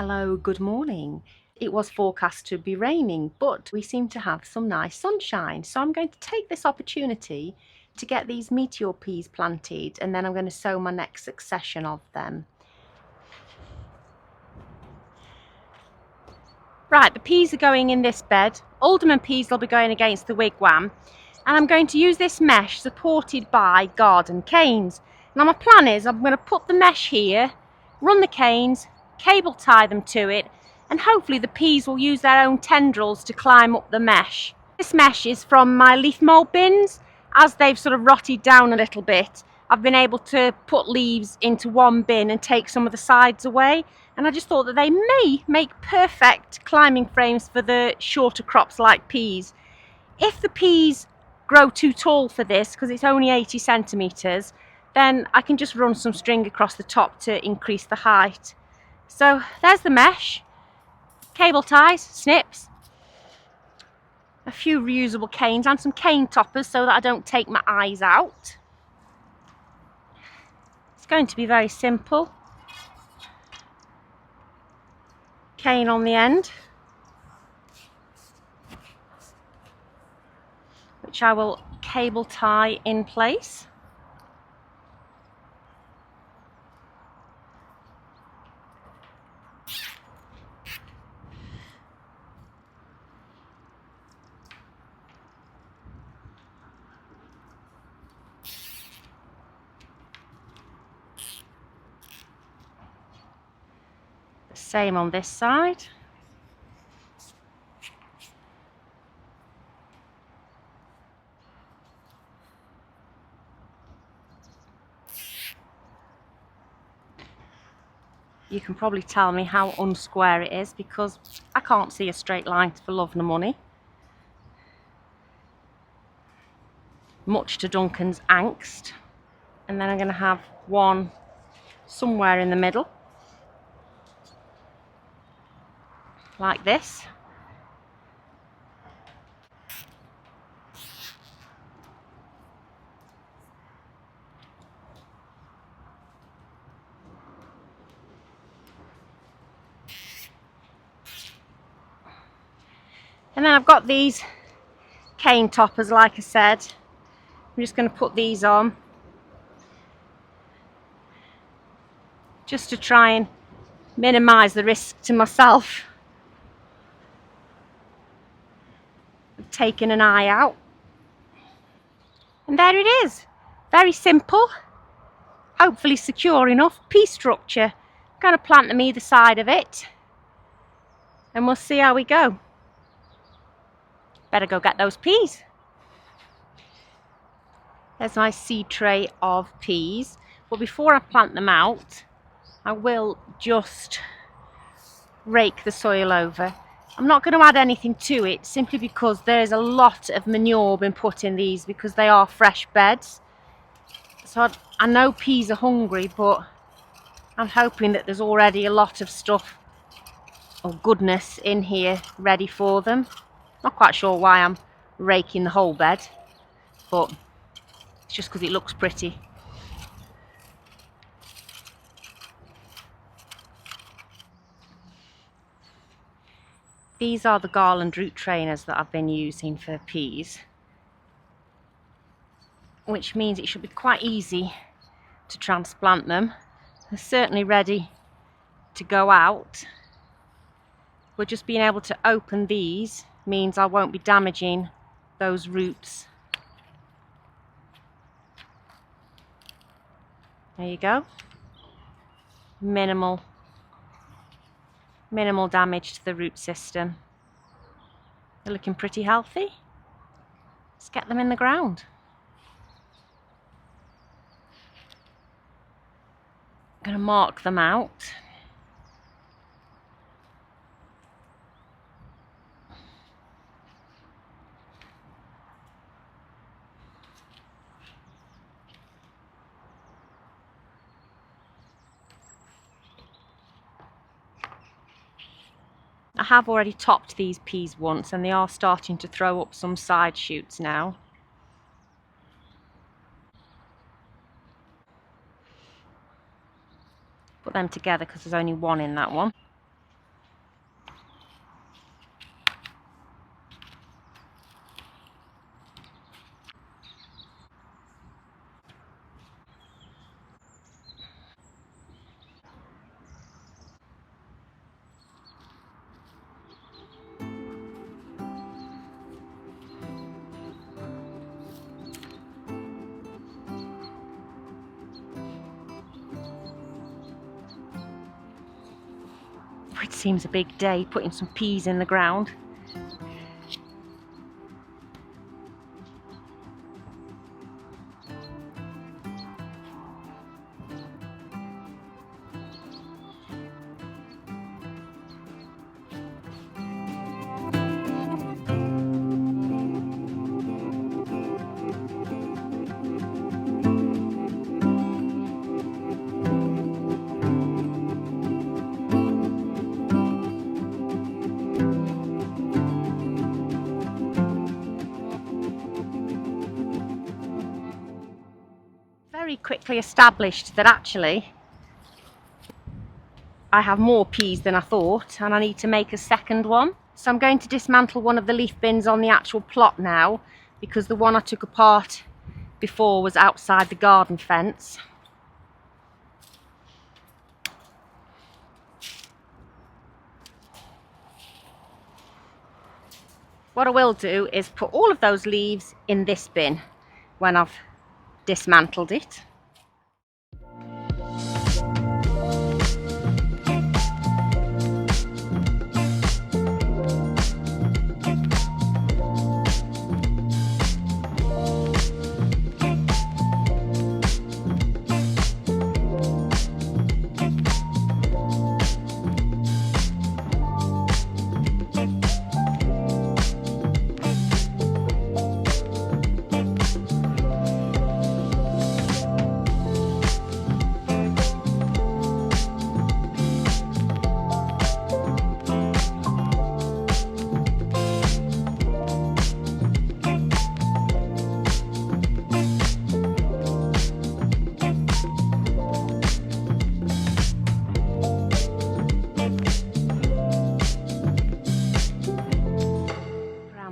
Hello, good morning. It was forecast to be raining, but we seem to have some nice sunshine. So I'm going to take this opportunity to get these Meteor peas planted, and then I'm going to sow my next succession of them. Right, the peas are going in this bed. Alderman peas will be going against the wigwam. And I'm going to use this mesh supported by garden canes. Now my plan is I'm going to put the mesh here, run the canes, cable tie them to it, and hopefully the peas will use their own tendrils to climb up the mesh. This mesh is from my leaf mould bins. As they've sort of rotted down a little bit, I've been able to put leaves into one bin and take some of the sides away, and I just thought that they may make perfect climbing frames for the shorter crops like peas. If the peas grow too tall for this, because it's only 80 centimetres, then I can just run some string across the top to increase the height. So there's the mesh, cable ties, snips, a few reusable canes and some cane toppers so that I don't take my eyes out. It's going to be very simple. Cane on the end, which I will cable tie in place. The same on this side. You can probably tell me how unsquare it is because I can't see a straight line for love nor money. Much to Duncan's angst. And then I'm going to have one somewhere in the middle, like this. And then I've got these cane toppers, like I said. I'm just going to put these on just to try and minimise the risk to myself of taking an eye out. And there it is. Very simple, hopefully secure enough pea structure. I'm going to plant them either side of it and we'll see how we go. Better go get those peas. There's my seed tray of peas. But before I plant them out, I will just rake the soil over. I'm not going to add anything to it simply because there's a lot of manure been put in these because they are fresh beds. So I know peas are hungry, but I'm hoping that there's already a lot of stuff or goodness in here ready for them. Not quite sure why I'm raking the whole bed, but it's just because it looks pretty. These are the Garland root trainers that I've been using for peas, which means it should be quite easy to transplant them. They're certainly ready to go out. But just being able to open these means I won't be damaging those roots. There you go. Minimal damage to the root system. They're looking pretty healthy. Let's get them in the ground. I'm going to mark them out. I have already topped these peas once and they are starting to throw up some side shoots now. Put them together because there's only one in that one. It seems a big day putting some peas in the ground. Very quickly established that actually I have more peas than I thought, and I need to make a second one. So I'm going to dismantle one of the leaf bins on the actual plot now, because the one I took apart before was outside the garden fence. What I will do is put all of those leaves in this bin when I've dismantled it.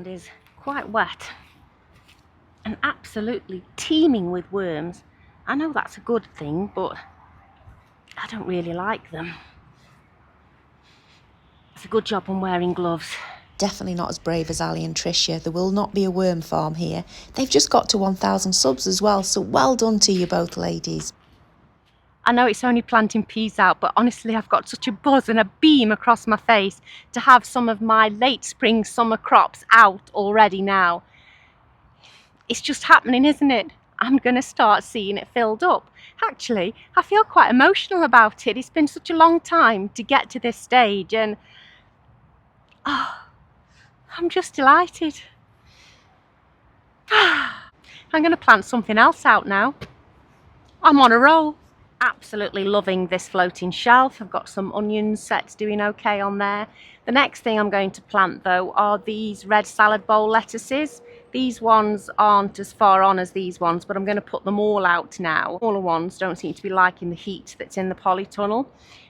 Is quite wet and absolutely teeming with worms. I know that's a good thing, but I don't really like them. It's a good job I'm wearing gloves. Definitely not as brave as Ali and Tricia. There will not be a worm farm here. They've just got to 1,000 subs as well, so well done to you both ladies. I know it's only planting peas out, but honestly I've got such a buzz and a beam across my face to have some of my late spring summer crops out already now. It's just happening, isn't it? I'm going to start seeing it filled up. Actually, I feel quite emotional about it. It's been such a long time to get to this stage, and I'm just delighted. I'm going to plant something else out now. I'm on a roll. Absolutely loving this floating shelf. I've got some onion sets doing okay on there. The next thing I'm going to plant though are these red salad bowl lettuces. These ones aren't as far on as these ones, but I'm going to put them all out now. Smaller ones don't seem to be liking the heat that's in the polytunnel,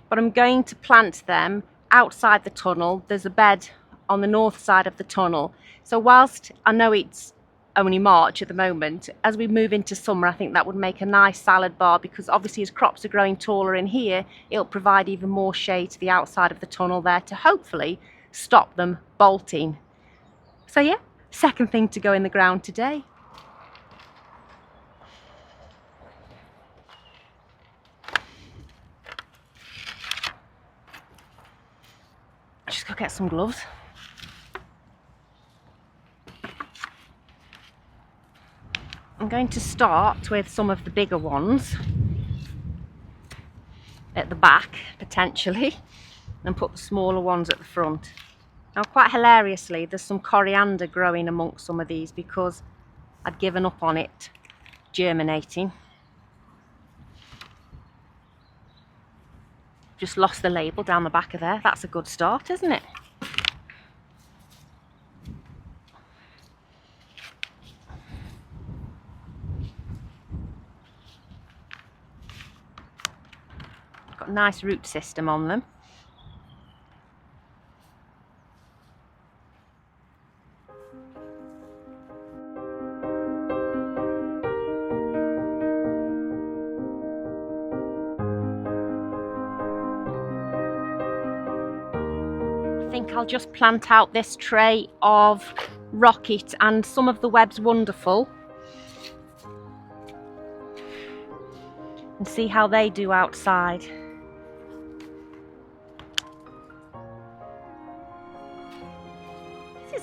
but I'm going to plant them outside the tunnel. There's a bed on the north side of the tunnel. So whilst I know it's only March at the moment, as we move into summer I think that would make a nice salad bar, because obviously as crops are growing taller in here it'll provide even more shade to the outside of the tunnel there to hopefully stop them bolting. So yeah, second thing to go in the ground today. I'll just go get some gloves. I'm going to start with some of the bigger ones at the back, potentially, and put the smaller ones at the front. Now, quite hilariously, there's some coriander growing amongst some of these because I'd given up on it germinating. Just lost the label down the back of there. That's a good start, isn't it? Got a nice root system on them. I think I'll just plant out this tray of rocket and some of the Web's Wonderful and see how they do outside.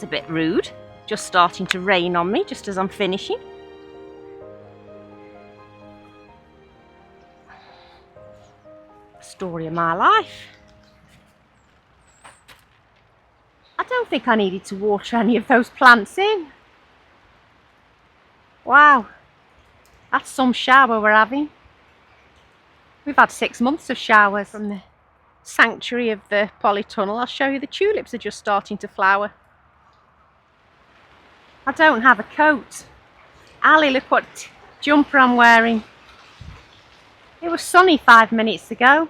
a bit rude. Just starting to rain on me just as I'm finishing. Story of my life. I don't think I needed to water any of those plants in. Wow, that's some shower we're having. We've had 6 months of showers from the sanctuary of the polytunnel. I'll show you, the tulips are just starting to flower. I don't have a coat. Ali, look what jumper I'm wearing. It was sunny 5 minutes ago.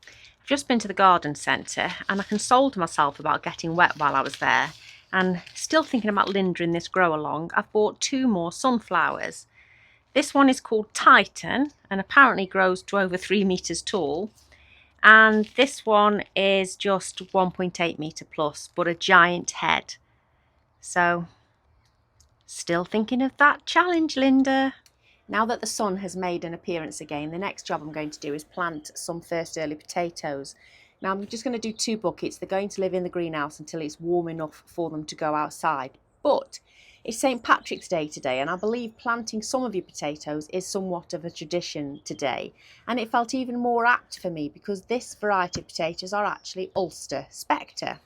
I've just been to the garden centre and I consoled myself about getting wet while I was there, and still thinking about lindering this grow along. I've bought 2 more sunflowers. This one is called Titan and apparently grows to over 3 metres tall, and this one is just 1.8 metre plus, but a giant head. So still thinking of that challenge, Linda. Now that the sun has made an appearance again, the next job I'm going to do is plant some first early potatoes. Now I'm just going to do 2 buckets. They're going to live in the greenhouse until it's warm enough for them to go outside. But it's St. Patrick's Day today, and I believe planting some of your potatoes is somewhat of a tradition today. And it felt even more apt for me because this variety of potatoes are actually Ulster Spectre.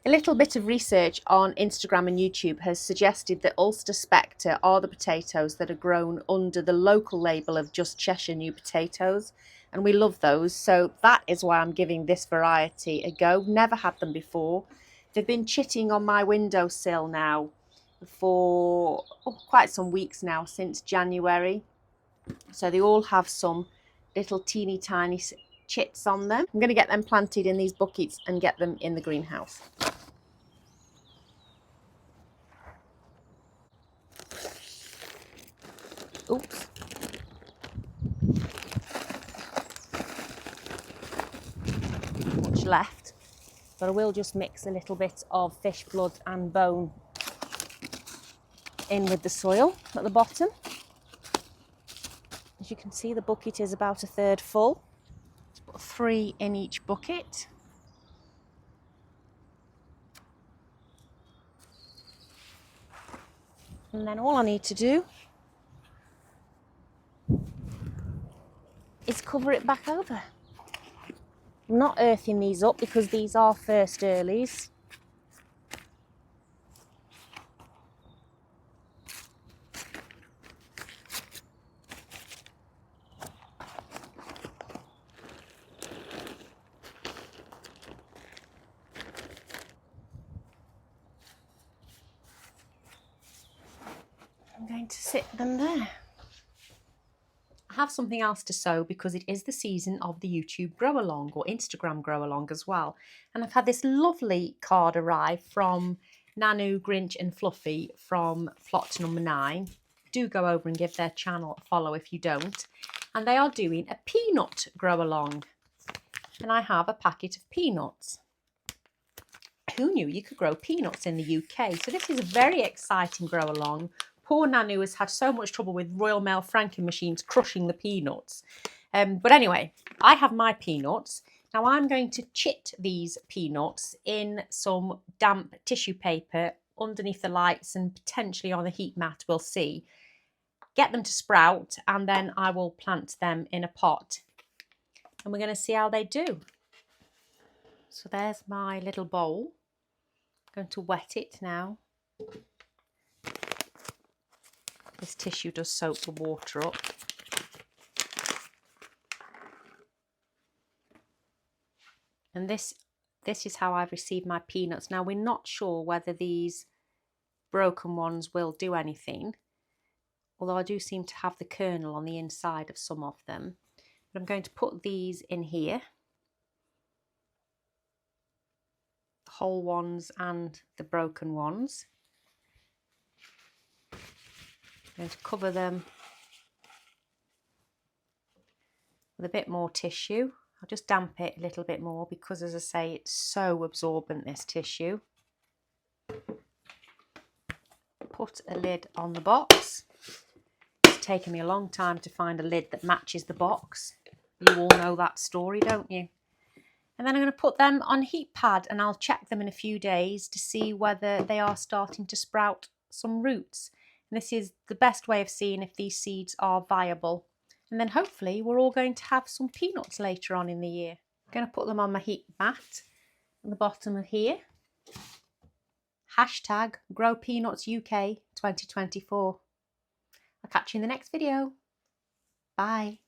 A little bit of research on Instagram and YouTube has suggested that Ulster Spectre are the potatoes that are grown under the local label of Just Cheshire New Potatoes, and we love those, so that is why I'm giving this variety a go. Never had them before. They've been chitting on my windowsill now for quite some weeks now, since January, so they all have some little teeny tiny chits on them. I'm going to get them planted in these buckets and get them in the greenhouse. Oops. Much left, but I will just mix a little bit of fish blood and bone in with the soil at the bottom. As you can see, the bucket is about 1/3 full. Let's put 3 in each bucket. And then all I need to do is cover it back over. I'm not earthing these up because these are first earlies. I'm going to sit them there. I have something else to sow because it is the season of the YouTube grow along, or Instagram grow along as well. And I've had this lovely card arrive from Nanu, Grinch and Fluffy from plot number 9. Do go over and give their channel a follow if you don't. And they are doing a peanut grow along. And I have a packet of peanuts. Who knew you could grow peanuts in the UK? So this is a very exciting grow along. Poor Nanu has had so much trouble with Royal Mail franking machines crushing the peanuts. But anyway, I have my peanuts. Now I'm going to chit these peanuts in some damp tissue paper underneath the lights and potentially on a heat mat, we'll see. Get them to sprout, and then I will plant them in a pot. And we're going to see how they do. So there's my little bowl. I'm going to wet it now. This tissue does soak the water up. And this is how I've received my peanuts. Now we're not sure whether these broken ones will do anything, although I do seem to have the kernel on the inside of some of them. But I'm going to put these in here, the whole ones and the broken ones. I'm going to cover them with a bit more tissue. I'll just damp it a little bit more because, as I say, it's so absorbent, this tissue. Put a lid on the box. It's taken me a long time to find a lid that matches the box. You all know that story, don't you? And then I'm going to put them on heat pad and I'll check them in a few days to see whether they are starting to sprout some roots. And this is the best way of seeing if these seeds are viable. And then hopefully we're all going to have some peanuts later on in the year. I'm going to put them on my heat mat at the bottom of here. Hashtag Grow Peanuts UK 2024. I'll catch you in the next video. Bye.